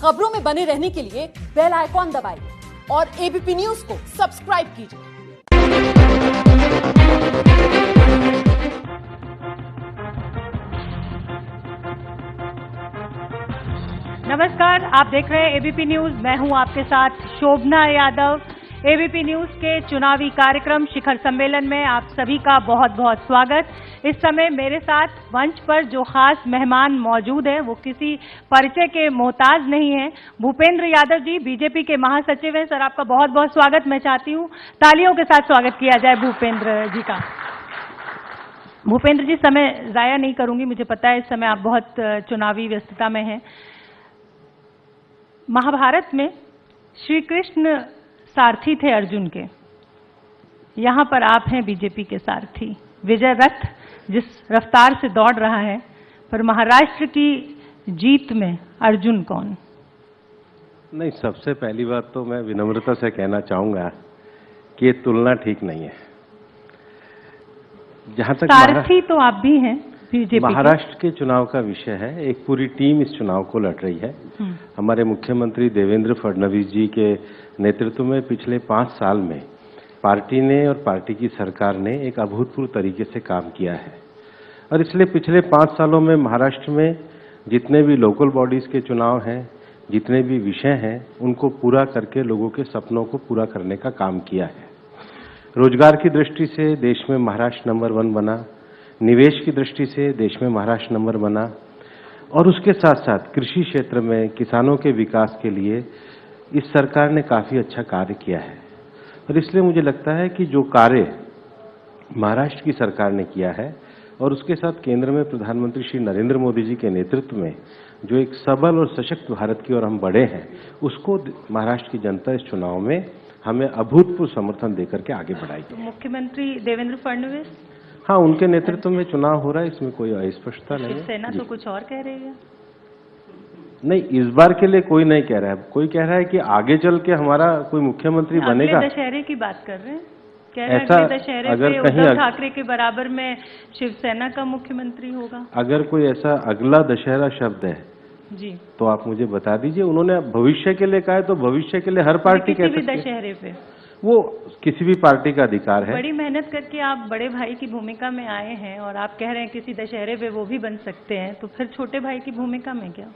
खबरों में बने रहने के लिए बेल आइकॉन दबाइए और एबीपी न्यूज को सब्सक्राइब कीजिए। नमस्कार, आप देख रहे हैं एबीपी न्यूज। मैं हूं आपके साथ शोभना यादव। एबीपी न्यूज के चुनावी कार्यक्रम शिखर सम्मेलन में आप सभी का बहुत बहुत स्वागत। इस समय मेरे साथ मंच पर जो खास मेहमान मौजूद हैं वो किसी परिचय के मोहताज नहीं है। भूपेंद्र यादव जी बीजेपी के महासचिव हैं। सर, आपका बहुत बहुत स्वागत। मैं चाहती हूँ तालियों के साथ स्वागत किया जाए भूपेंद्र जी का। भूपेंद्र जी, समय जाया नहीं करूंगी, मुझे पता है इस समय आप बहुत चुनावी व्यस्तता में हैं। महाभारत में श्री कृष्ण सारथी थे अर्जुन के, यहां पर आप हैं बीजेपी के सारथी। विजय रथ जिस रफ्तार से दौड़ रहा है, पर महाराष्ट्र की जीत में अर्जुन कौन? नहीं, सबसे पहली बात तो मैं विनम्रता से कहना चाहूंगा कि ये तुलना ठीक नहीं है। जहां तक सारथी तो आप भी हैं बीजेपी। महाराष्ट्र के चुनाव का विषय है, एक पूरी टीम इस चुनाव को लड़ रही है। हमारे मुख्यमंत्री देवेंद्र फडणवीस जी के नेतृत्व में पिछले 5 साल में पार्टी ने और पार्टी की सरकार ने एक अभूतपूर्व तरीके से काम किया है। और इसलिए पिछले 5 सालों में महाराष्ट्र में जितने भी लोकल बॉडीज के चुनाव हैं, जितने भी विषय हैं, उनको पूरा करके लोगों के सपनों को पूरा करने का काम किया है। रोजगार की दृष्टि से देश में महाराष्ट्र नंबर 1 बना, निवेश की दृष्टि से देश में महाराष्ट्र नंबर बना, और उसके साथ साथ कृषि क्षेत्र में किसानों के विकास के लिए इस सरकार ने काफी अच्छा कार्य किया है। और इसलिए मुझे लगता है कि जो कार्य महाराष्ट्र की सरकार ने किया है और उसके साथ केंद्र में प्रधानमंत्री श्री नरेंद्र मोदी जी के नेतृत्व में जो एक सबल और सशक्त भारत की ओर हम बढ़े हैं, उसको महाराष्ट्र की जनता इस चुनाव में हमें अभूतपूर्व समर्थन देकर के आगे बढ़ाएगी। मुख्यमंत्री देवेंद्र फडणवीस, हाँ, उनके नेतृत्व में चुनाव हो रहा है, इसमें कोई अस्पष्टता नहीं है। शिवसेना तो कुछ और कह रही है। नहीं, इस बार के लिए कोई नहीं कह रहा है। कोई कह रहा है कि आगे चल के हमारा कोई मुख्यमंत्री बनेगा। दशहरे की बात कर रहे हैं, कह रहे ऐसा हैं कि दशहरे अगर पे कहीं उद्धव ठाकरे के बराबर में शिवसेना का मुख्यमंत्री होगा। अगर कोई ऐसा अगला दशहरा शब्द है जी तो आप मुझे बता दीजिए। उन्होंने भविष्य के लिए कहा है, तो भविष्य के लिए हर पार्टी कह सकती है। दशहरे पे वो किसी भी पार्टी का अधिकार है। बड़ी मेहनत करके आप बड़े भाई की भूमिका में आए हैं और आप कह रहे हैं किसी दशहरे पे वो भी बन सकते हैं, तो फिर छोटे भाई की भूमिका में क्या?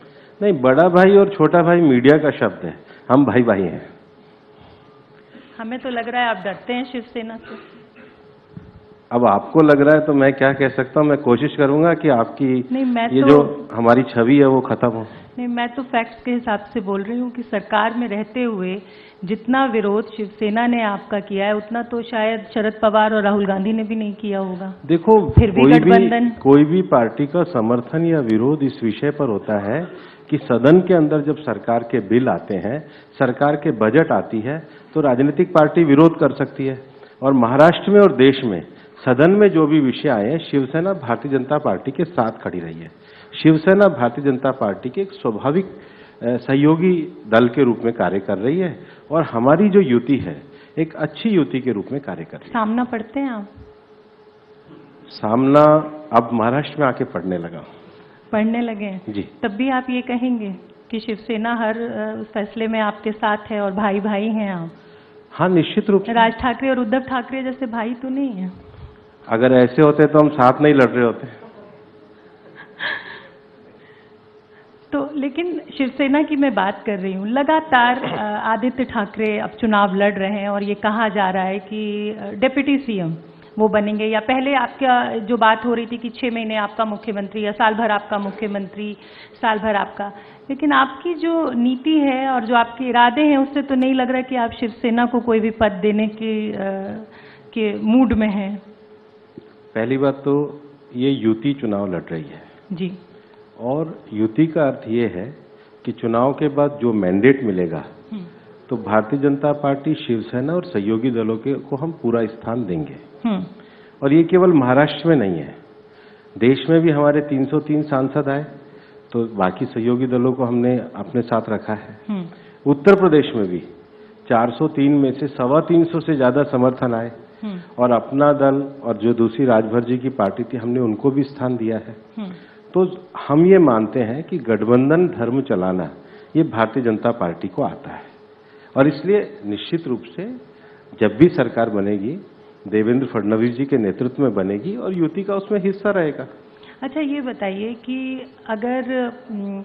नहीं, बड़ा भाई और छोटा भाई मीडिया का शब्द है, हम भाई भाई हैं। हमें तो लग रहा है आप डरते हैं शिवसेना से। अब आपको लग रहा है तो मैं क्या कह सकता हूँ। मैं कोशिश करूंगा कि आपकी ये तो, जो हमारी छवि है वो खत्म हो। नहीं, मैं तो फैक्ट्स के हिसाब से बोल रही हूँ कि सरकार में रहते हुए जितना विरोध शिवसेना ने आपका किया है, उतना तो शायद शरद पवार और राहुल गांधी ने भी नहीं किया होगा। देखो, फिर भी गठबंधन, कोई भी पार्टी का समर्थन या विरोध इस विषय पर होता है कि सदन के अंदर जब सरकार के बिल आते हैं, सरकार के बजट आती है, तो राजनीतिक पार्टी विरोध कर सकती है। और महाराष्ट्र में और देश में सदन में जो भी विषय आए हैं, शिवसेना भारतीय जनता पार्टी के साथ खड़ी रही है। शिवसेना भारतीय जनता पार्टी के एक स्वाभाविक सहयोगी दल के रूप में कार्य कर रही है और हमारी जो युति है एक अच्छी युति के रूप में कार्य कर रही है। सामना पढ़ते हैं आप? सामना अब महाराष्ट्र में आके पढ़ने लगा। पढ़ने लगे जी। तब भी आप ये कहेंगे कि शिवसेना हर फैसले में आपके साथ है और भाई भाई हैं आप? हाँ, निश्चित रूप से। राज ठाकरे और उद्धव ठाकरे जैसे भाई तो नहीं है। अगर ऐसे होते तो हम साथ नहीं लड़ रहे होते। तो लेकिन शिवसेना की मैं बात कर रही हूँ। लगातार आदित्य ठाकरे अब चुनाव लड़ रहे हैं और ये कहा जा रहा है कि डिप्टी सीएम वो बनेंगे, या पहले आपका जो बात हो रही थी कि 6 महीने आपका मुख्यमंत्री या साल भर आपका मुख्यमंत्री, साल भर आपका। लेकिन आपकी जो नीति है और जो आपके इरादे हैं, उससे तो नहीं लग रहा कि आप शिवसेना को कोई भी पद देने के मूड में हैं। पहली बात तो ये युति चुनाव लड़ रही है जी, और युति का अर्थ ये है कि चुनाव के बाद जो मैंडेट मिलेगा तो भारतीय जनता पार्टी, शिवसेना और सहयोगी दलों को हम पूरा स्थान देंगे। और ये केवल महाराष्ट्र में नहीं है, देश में भी हमारे 303 सांसद आए तो बाकी सहयोगी दलों को हमने अपने साथ रखा है। उत्तर प्रदेश में भी 403 में से 325 से ज्यादा समर्थन आए और अपना दल और जो दूसरी राजभर जी की पार्टी थी, हमने उनको भी स्थान दिया है। तो हम ये मानते हैं कि गठबंधन धर्म चलाना ये भारतीय जनता पार्टी को आता है। और इसलिए निश्चित रूप से जब भी सरकार बनेगी देवेंद्र फडणवीस जी के नेतृत्व में बनेगी और युति का उसमें हिस्सा रहेगा। अच्छा, ये बताइए कि अगर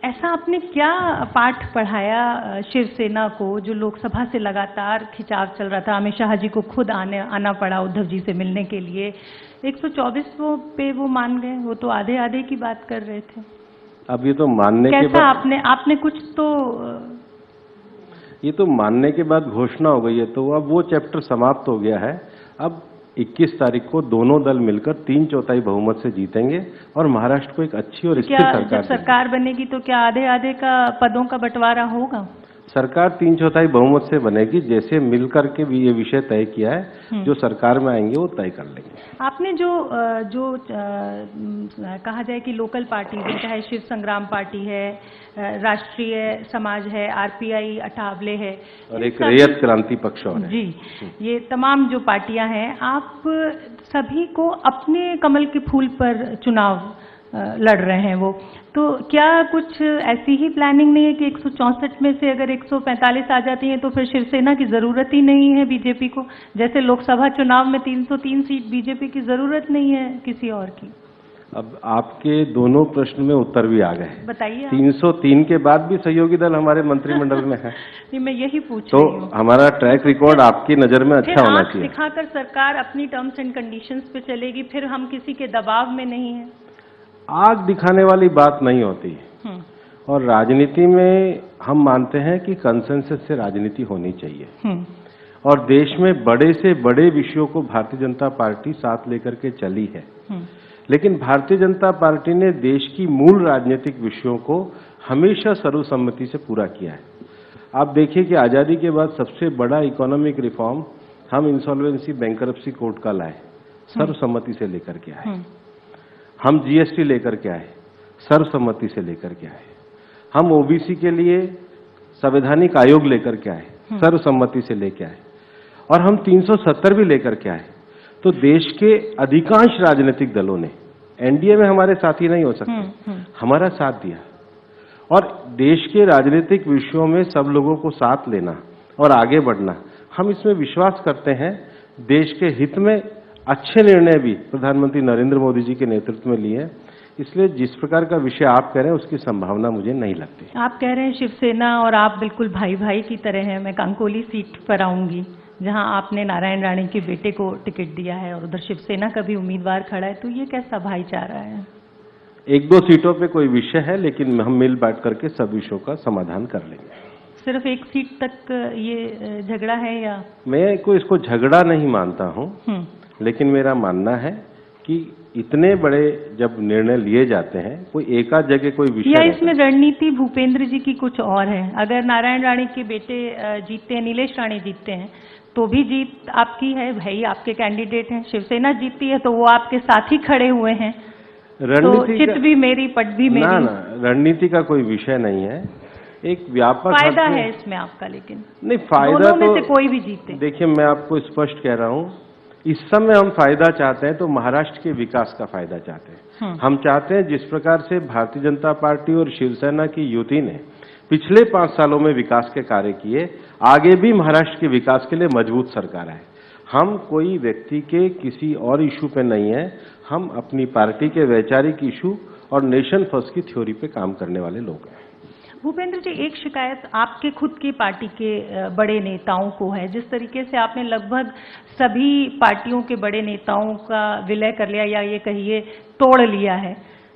ऐसा आपने क्या पाठ पढ़ाया शिवसेना को जो लोकसभा से लगातार खिंचाव चल रहा था, अमित शाह जी को खुद आना पड़ा उद्धव जी से मिलने के लिए, 124 पे वो मान गए, वो तो आधे आधे की बात कर रहे थे। अब ये तो मानने के बाद आपने कुछ तो ये तो मानने के बाद घोषणा हो गई है, तो अब वो चैप्टर समाप्त हो गया है। अब 21 तारीख को दोनों दल मिलकर 3/4 बहुमत से जीतेंगे और महाराष्ट्र को एक अच्छी और स्थिर सरकार, जब सरकार बनेगी तो क्या आधे आधे का पदों का बंटवारा होगा? सरकार 3/4 बहुमत से बनेगी, जैसे मिलकर के भी ये विषय तय किया है, जो सरकार में आएंगे वो तय कर लेंगे। आपने जो कहा जाए कि लोकल पार्टी है, चाहे शिव संग्राम पार्टी है, राष्ट्रीय समाज है, आरपीआई अठावले है और एक रैयत क्रांति पक्ष और है। जी, ये तमाम जो पार्टियां हैं, आप सभी को अपने कमल के फूल पर चुनाव लड़ रहे हैं वो, तो क्या कुछ ऐसी ही प्लानिंग नहीं है कि 164 में से अगर 145 आ जाती हैं तो फिर शिवसेना की जरूरत ही नहीं है बीजेपी को? जैसे लोकसभा चुनाव में 303 सीट बीजेपी की जरूरत नहीं है किसी और की। अब आपके दोनों प्रश्न में उत्तर भी आ गए, बताइए। 303 के बाद भी सहयोगी दल हमारे मंत्रिमंडल में है। नहीं, मैं यही पूछ तो रही हूँ। हमारा ट्रैक रिकॉर्ड आपकी नजर में अच्छा होना चाहिए। दिखाकर सरकार अपनी टर्म्स एंड कंडीशंस पे चलेगी, फिर हम किसी के दबाव में नहीं है। आग दिखाने वाली बात नहीं होती, और राजनीति में हम मानते हैं कि कंसेंसस से राजनीति होनी चाहिए, और देश में बड़े से बड़े विषयों को भारतीय जनता पार्टी साथ लेकर के चली है। लेकिन भारतीय जनता पार्टी ने देश की मूल राजनीतिक विषयों को हमेशा सर्वसम्मति से पूरा किया है। आप देखिए कि आजादी के बाद सबसे बड़ा इकोनॉमिक रिफॉर्म हम इंसॉल्वेंसी बैंकरप्सी कोर्ट का लाए, सर्वसम्मति से लेकर के आए। हम जीएसटी लेकर के आए, सर्वसम्मति से लेकर के आए। हम ओबीसी के लिए संवैधानिक आयोग लेकर के आए, सर्वसम्मति से लेकर आए, और हम 370 भी लेकर के आए। तो देश के अधिकांश राजनीतिक दलों ने, एनडीए में हमारे साथी नहीं हो सकते, हमारा साथ दिया। और देश के राजनीतिक विषयों में सब लोगों को साथ लेना और आगे बढ़ना, हम इसमें विश्वास करते हैं। देश के हित में अच्छे निर्णय भी प्रधानमंत्री नरेंद्र मोदी जी के नेतृत्व में लिए, इसलिए जिस प्रकार का विषय आप कह रहे हैं उसकी संभावना मुझे नहीं लगती। आप कह रहे हैं शिवसेना और आप बिल्कुल भाई भाई की तरह हैं। मैं कंकोली सीट पर आऊंगी जहां आपने नारायण राणे के बेटे को टिकट दिया है और उधर शिवसेना का भी उम्मीदवार खड़ा है, तो ये कैसा भाईचारा है? 1-2 सीटों पे कोई विषय है, लेकिन हम मिल बैठ करके सब विषयों का समाधान कर लेंगे। सिर्फ 1 सीट तक ये झगड़ा है या? मैं कोई इसको झगड़ा नहीं मानता हूँ, लेकिन मेरा मानना है कि इतने बड़े जब निर्णय लिए जाते हैं, कोई एकाध जगह कोई विषय या इसमें रणनीति भूपेंद्र जी की कुछ और है। अगर नारायण राणे के बेटे जीतते हैं, नीलेश राणे जीतते हैं, तो भी जीत आपकी है, भाई आपके कैंडिडेट हैं। शिवसेना जीतती है तो वो आपके साथ ही खड़े हुए हैं, तो चित भी मेरी पट भी मेरी। ना, रणनीति का कोई विषय नहीं है, एक व्यापक फायदा है इसमें आपका। लेकिन नहीं, फायदा दोनों में से कोई भी जीते। देखिए, मैं आपको स्पष्ट कह रहा हूँ, इस समय हम फायदा चाहते हैं तो महाराष्ट्र के विकास का फायदा चाहते हैं। हम चाहते हैं जिस प्रकार से भारतीय जनता पार्टी और शिवसेना की युति ने पिछले 5 सालों में विकास के कार्य किए, आगे भी महाराष्ट्र के विकास के लिए मजबूत सरकार है। हम कोई व्यक्ति के किसी और इशू पे नहीं है, हम अपनी पार्टी के वैचारिक इशू और नेशन फर्स्ट की थ्योरी पे काम करने वाले लोग हैं। भूपेंद्र जी, एक शिकायत आपके खुद की पार्टी के बड़े नेताओं को है। जिस तरीके से आपने लगभग सभी पार्टियों के बड़े नेताओं का विलय कर लिया, या ये कहिए तोड़ लिया है,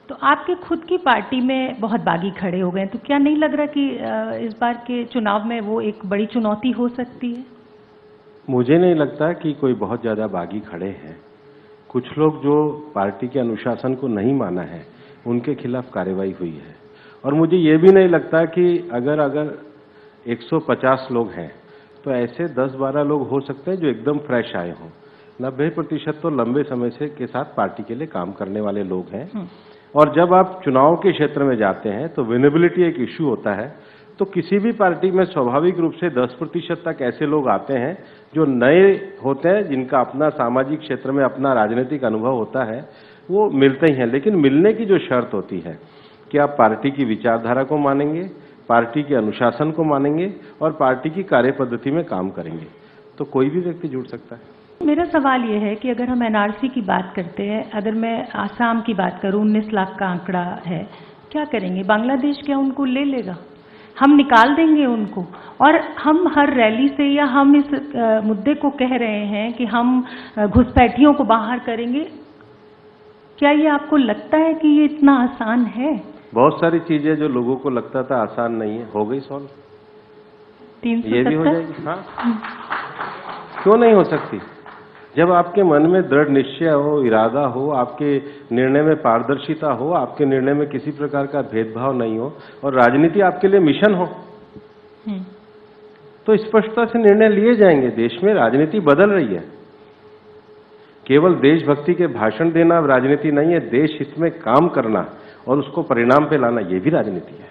तो आपके खुद की पार्टी में बहुत बागी खड़े हो गए। तो क्या नहीं लग रहा कि इस बार के चुनाव में वो एक बड़ी चुनौती हो सकती है? मुझे नहीं लगता कि कोई बहुत ज्यादा बागी खड़े हैं। कुछ लोग जो पार्टी के अनुशासन को नहीं माना है, उनके खिलाफ कार्रवाई हुई है। और मुझे ये भी नहीं लगता कि अगर 150 लोग हैं तो ऐसे 10-12 लोग हो सकते हैं जो एकदम फ्रेश आए हों। 90% तो लंबे समय से के साथ पार्टी के लिए काम करने वाले लोग हैं। और जब आप चुनाव के क्षेत्र में जाते हैं तो विनेबिलिटी एक इश्यू होता है। तो किसी भी पार्टी में स्वाभाविक रूप से 10% तक ऐसे लोग आते हैं जो नए होते हैं, जिनका अपना सामाजिक क्षेत्र में अपना राजनीतिक अनुभव होता है, वो मिलते ही हैं। लेकिन मिलने की जो शर्त होती है कि आप पार्टी की विचारधारा को मानेंगे, पार्टी के अनुशासन को मानेंगे और पार्टी की कार्यपद्धति में काम करेंगे, तो कोई भी व्यक्ति जुड़ सकता है। मेरा सवाल ये है कि अगर हम एनआरसी की बात करते हैं, अगर मैं आसाम की बात करूं, 19 लाख का आंकड़ा है, क्या करेंगे? बांग्लादेश क्या उनको ले लेगा? हम निकाल देंगे उनको? और हम हर रैली से या हम इस मुद्दे को कह रहे हैं कि हम घुसपैठियों को बाहर करेंगे। क्या ये आपको लगता है कि ये इतना आसान है? बहुत सारी चीजें जो लोगों को लगता था आसान नहीं है, हो गई सॉल्व। 370 ये भी हो जाएगी। हाँ, क्यों नहीं हो सकती? जब आपके मन में दृढ़ निश्चय हो, इरादा हो, आपके निर्णय में पारदर्शिता हो, आपके निर्णय में किसी प्रकार का भेदभाव नहीं हो और राजनीति आपके लिए मिशन हो, तो स्पष्टता से निर्णय लिए जाएंगे। देश में राजनीति बदल रही है। केवल देशभक्ति के भाषण देना राजनीति नहीं है, देश हित में काम करना और उसको परिणाम पे लाना, ये भी राजनीति है।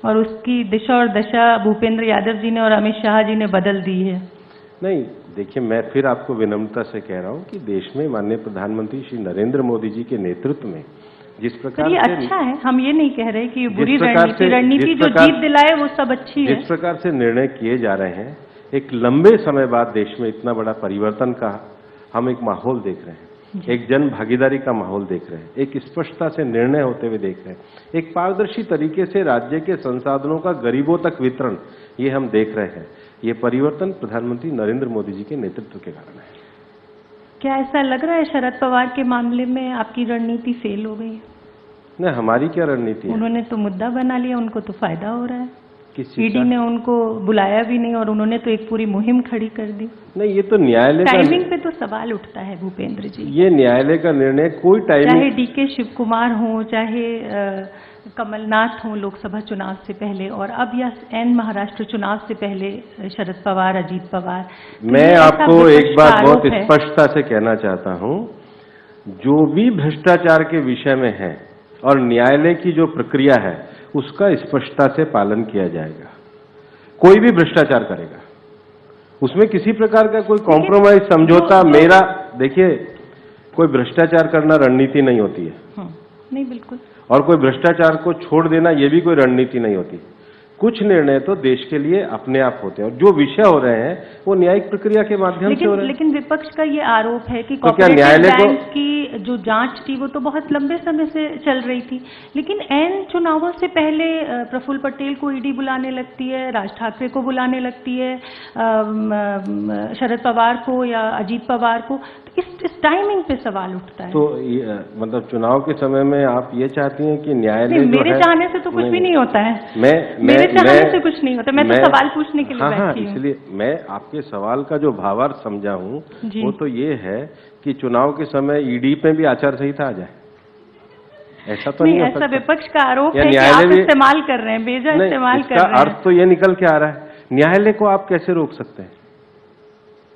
और उसकी दिशा और दशा भूपेंद्र यादव जी ने और अमित शाह जी ने बदल दी है। नहीं, देखिए, मैं फिर आपको विनम्रता से कह रहा हूं कि देश में माननीय प्रधानमंत्री श्री नरेंद्र मोदी जी के नेतृत्व में जिस प्रकार ये से अच्छा है, हम ये नहीं कह रहे कि बुरी रणनीति जो जीत दिलाए वो सब अच्छी है। जिस प्रकार से निर्णय किए जा रहे हैं, एक लंबे समय बाद देश में इतना बड़ा परिवर्तन का हम एक माहौल देख रहे हैं, एक जन भागीदारी का माहौल देख रहे हैं, एक स्पष्टता से निर्णय होते हुए देख रहे हैं, एक पारदर्शी तरीके से राज्य के संसाधनों का गरीबों तक वितरण, ये हम देख रहे हैं। ये परिवर्तन प्रधानमंत्री नरेंद्र मोदी जी के नेतृत्व के कारण है। क्या ऐसा लग रहा है शरद पवार के मामले में आपकी रणनीति फेल हो गई? नहीं, हमारी क्या रणनीति है? उन्होंने तो मुद्दा बना लिया, उनको तो फायदा हो रहा है। किस ईडी ने उनको बुलाया भी नहीं और उन्होंने तो एक पूरी मुहिम खड़ी कर दी। नहीं, ये तो न्यायालय का टाइमिंग पे तो सवाल उठता है भूपेंद्र जी। ये न्यायालय का निर्णय, कोई टाइमिंग, चाहे डीके शिव कुमार हो, चाहे कमलनाथ हो लोकसभा चुनाव से पहले, और अब या एन महाराष्ट्र चुनाव से पहले शरद पवार, अजीत पवार। मैं आपको एक बात बहुत स्पष्टता से कहना चाहता हूं, जो भी भ्रष्टाचार के विषय में है और न्यायालय की जो प्रक्रिया है उसका स्पष्टता से पालन किया जाएगा। कोई भी भ्रष्टाचार करेगा, उसमें किसी प्रकार का कोई कॉम्प्रोमाइज, समझौता, मेरा देखिए, कोई भ्रष्टाचार करना रणनीति नहीं होती है। नहीं, बिल्कुल। और कोई भ्रष्टाचार को छोड़ देना, ये भी कोई रणनीति नहीं होती। कुछ निर्णय तो देश के लिए अपने आप होते हैं और जो विषय हो रहे हैं वो न्यायिक प्रक्रिया के माध्यम से हो रहे हैं। लेकिन विपक्ष का ये आरोप है कि तो क्या न्यायालय बैंक की जो जांच थी वो तो बहुत लंबे समय से चल रही थी, लेकिन एन चुनावों से पहले प्रफुल्ल पटेल को ईडी बुलाने लगती है, राज ठाकरे को बुलाने लगती है, शरद पवार को या अजीत पवार को, तो इस टाइमिंग पे सवाल उठता है। तो मतलब चुनाव के समय में आप ये चाहती हैं कि न्यायालय मेरे चाहने से तो कुछ भी नहीं होता है। मेरे चाहने से कुछ नहीं होता, मैं तो सवाल पूछने के लिए बैठी हूं। इसलिए मैं आपके सवाल का जो भावार्थ समझा हूं वो तो ये है कि चुनाव के समय ईडी पे भी आचार संहिता आ जाए, ऐसा तो नहीं हो सकता। ऐसा विपक्ष का आरोप है कि आप इस्तेमाल कर रहे हैं, बेजा इस्तेमाल कर रहे हैं। अर्थ तो ये निकल के आ रहा है, न्यायालय को आप कैसे रोक सकते हैं?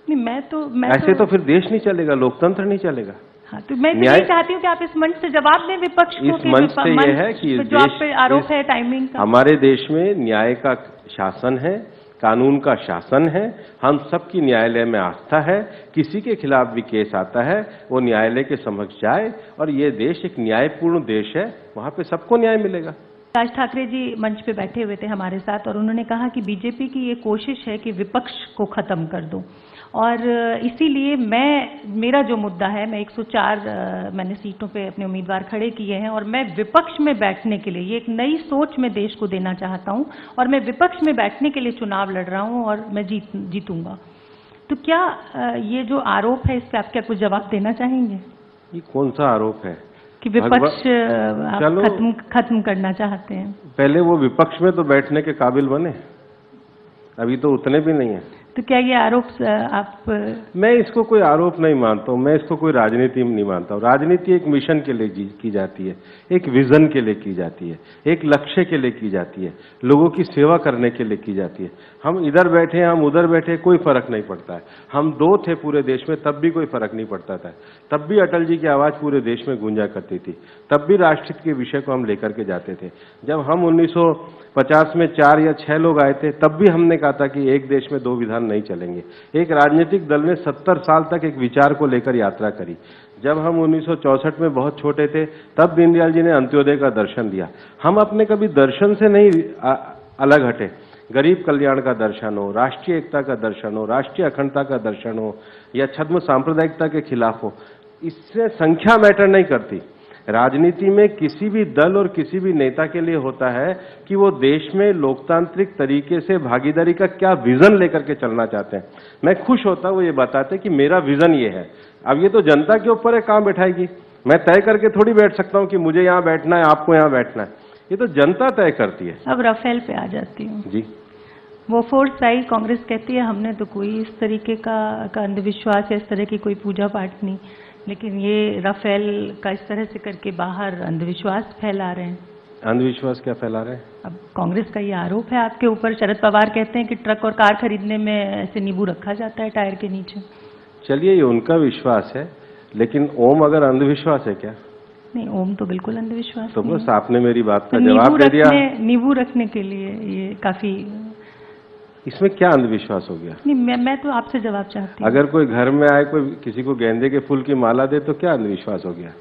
नहीं, मैं ऐसे तो फिर देश नहीं चलेगा, लोकतंत्र नहीं चलेगा। हाँ, तो मैं यही चाहती हूँ कि आप इस मंच से जवाब दें विपक्ष को। इस मंच से ये है कि जो आप पे आरोप है टाइमिंग का, हमारे देश में न्याय का शासन है, कानून का शासन है, हम सबकी न्यायालय में आस्था है। किसी के खिलाफ भी केस आता है वो न्यायालय के समक्ष जाए और ये देश एक न्यायपूर्ण देश है, वहां पे सबको न्याय मिलेगा। राज ठाकरे जी मंच पे बैठे हुए थे हमारे साथ और उन्होंने कहा कि बीजेपी की ये कोशिश है कि विपक्ष को खत्म कर दो, और इसीलिए मेरा जो मुद्दा है, मैं 104 मैंने सीटों पे अपने उम्मीदवार खड़े किए हैं और मैं विपक्ष में बैठने के लिए, ये एक नई सोच मैं देश को देना चाहता हूं और मैं विपक्ष में बैठने के लिए चुनाव लड़ रहा हूं और मैं जीतूंगा। तो क्या ये जो आरोप है इस पर आप क्या कुछ जवाब देना चाहेंगे? ये कौन सा आरोप है कि विपक्ष खत्म करना चाहते हैं? पहले वो विपक्ष में तो बैठने के काबिल बने, अभी तो उतने भी नहीं है। तो क्या ये आरोप आप? मैं इसको कोई आरोप नहीं मानता हूं, मैं इसको कोई राजनीति नहीं मानता हूं। राजनीति एक मिशन के लिए की जाती है, एक विजन के लिए की जाती है, एक लक्ष्य के लिए की जाती है, लोगों की सेवा करने के लिए की जाती है। हम इधर बैठे, हम उधर बैठे, कोई फर्क नहीं पड़ता है। हम दो थे पूरे देश में, तब भी कोई फर्क नहीं पड़ता था। तब भी अटल जी की आवाज पूरे देश में गूंजा करती थी, तब भी राष्ट्रहित के विषय को हम लेकर के जाते थे। जब हम 1950 में 4 या 6 लोग आए थे, तब भी हमने कहा था कि एक देश में 2 विधान नहीं चलेंगे। एक राजनीतिक दल ने 70 साल तक एक विचार को लेकर यात्रा करी। जब हम 1964 में बहुत छोटे थे, तब दीनदयाल जी ने अंत्योदय का दर्शन दिया। हम अपने कभी दर्शन से नहीं अलग हटे। गरीब कल्याण का दर्शन हो, राष्ट्रीय एकता का दर्शन हो, राष्ट्रीय अखंडता का दर्शन हो, या छद्म सांप्रदायिकता के खिलाफ हो, इससे संख्या मैटर नहीं करती। राजनीति में किसी भी दल और किसी भी नेता के लिए होता है कि वो देश में लोकतांत्रिक तरीके से भागीदारी का क्या विजन लेकर के चलना चाहते हैं। मैं खुश होता हूं ये बताते कि मेरा विजन ये है। अब ये तो जनता के ऊपर है, कहां बैठाएगी। मैं तय करके थोड़ी बैठ सकता हूं कि मुझे यहां बैठना है, आपको यहां बैठना है। ये तो जनता तय करती है। अब राफेल पे आ जाती हूँ जी। वो फोर्स आई, कांग्रेस कहती है हमने तो कोई इस तरीके का अंधविश्वास या इस तरह की कोई पूजा पाठ नहीं, लेकिन ये राफेल का इस तरह से करके बाहर अंधविश्वास फैला रहे हैं। अंधविश्वास क्या फैला रहे हैं? अब कांग्रेस का ये आरोप है आपके ऊपर। शरद पवार कहते हैं कि ट्रक और कार खरीदने में ऐसे नींबू रखा जाता है टायर के नीचे। चलिए, ये उनका विश्वास है, लेकिन ओम अगर अंधविश्वास है क्या? नहीं, ओम तो बिल्कुल अंधविश्वास तो नहीं बस है। आपने मेरी बात का तो जवाब दे दिया। नींबू रखने के लिए ये काफी, इसमें क्या अंधविश्वास हो गया? नहीं, मैं तो आपसे जवाब चाहती हूँ। अगर कोई घर में आए, कोई किसी को गेंदे के फूल की माला दे तो क्या अंधविश्वास हो गया?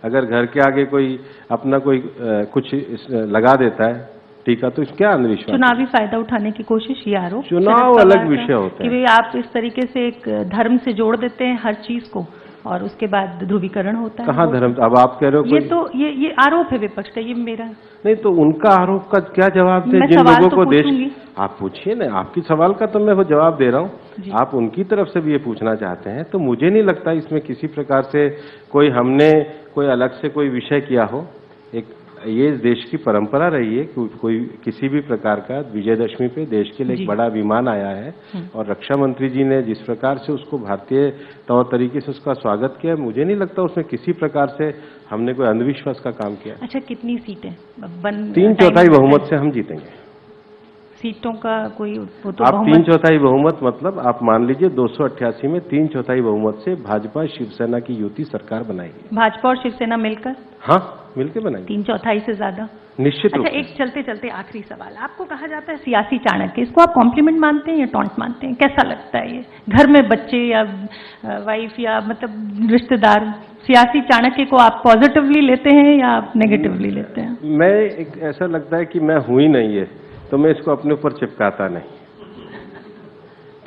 अगर घर के आगे कोई अपना कोई कुछ लगा देता है टीका, तो क्या अंधविश्वास? चुनावी फायदा उठाने की कोशिश, ये आरोप। चुनाव अलग विषय होता है कि भाई आप इस तरीके से एक धर्म से जोड़ देते हैं हर चीज को और उसके बाद ध्रुवीकरण होता है। कहाँ धर्म? अब आप कह रहे हो ये तो ये आरोप है विपक्ष का, ये मेरा नहीं। तो उनका आरोप का क्या जवाब दे? जिन लोगों को देश, आप पूछिए ना, आपकी सवाल का तो मैं वो जवाब दे रहा हूँ। आप उनकी तरफ से भी ये पूछना चाहते हैं, तो मुझे नहीं लगता इसमें किसी प्रकार से कोई हमने कोई अलग से कोई विषय किया हो। एक ये देश की परंपरा रही है कि कोई किसी भी प्रकार का विजयदशमी पे देश के लिए एक बड़ा विमान आया है और रक्षा मंत्री जी ने जिस प्रकार से उसको भारतीय तौर तरीके से उसका स्वागत किया, मुझे नहीं लगता उसमें किसी प्रकार से हमने कोई अंधविश्वास का काम किया। अच्छा, कितनी सीटें? 3/4 बहुमत से हम जीतेंगे। सीटों का कोई वो तो आप 3/4 बहुमत मतलब आप मान लीजिए 288 में 3/4 बहुमत से भाजपा शिवसेना की युति सरकार बनाएगी। भाजपा और शिवसेना मिलकर? हाँ, मिलकर बनाएगी। 3/4 से ज्यादा निश्चित रूप से। अच्छा, एक चलते चलते आखिरी सवाल। आपको कहा जाता है सियासी चाणक्य, इसको आप कॉम्प्लीमेंट मानते हैं या टॉन्ट मानते हैं? कैसा लगता है ये? घर में बच्चे या वाइफ या मतलब रिश्तेदार सियासी चाणक्य को आप पॉजिटिवली लेते हैं या आप नेगेटिवली लेते हैं? मैं एक ऐसा लगता है कि मैं हूं ही नहीं है, तो मैं इसको अपने ऊपर चिपकाता नहीं,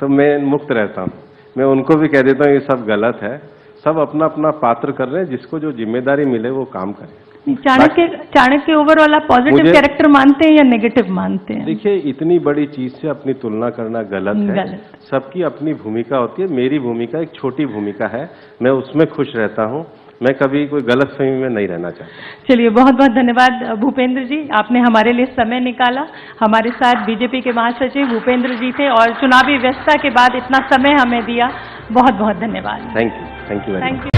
तो मैं मुक्त रहता हूं। मैं उनको भी कह देता हूं ये सब गलत है, सब अपना अपना पात्र कर रहे हैं, जिसको जो जिम्मेदारी मिले वो काम करें। चाणक्य ओवरऑल आप पॉजिटिव कैरेक्टर मानते हैं या नेगेटिव मानते हैं? देखिए, इतनी बड़ी चीज से अपनी तुलना करना गलत है। सबकी अपनी भूमिका होती है। मेरी भूमिका एक छोटी भूमिका है, मैं उसमें खुश रहता हूं। मैं कभी कोई गलतफहमी में नहीं रहना चाहता। चलिए, बहुत बहुत धन्यवाद भूपेंद्र जी, आपने हमारे लिए समय निकाला। हमारे साथ बीजेपी के महासचिव भूपेंद्र जी थे और चुनावी व्यस्तता के बाद इतना समय हमें दिया। बहुत बहुत धन्यवाद। Thank you. Thank you.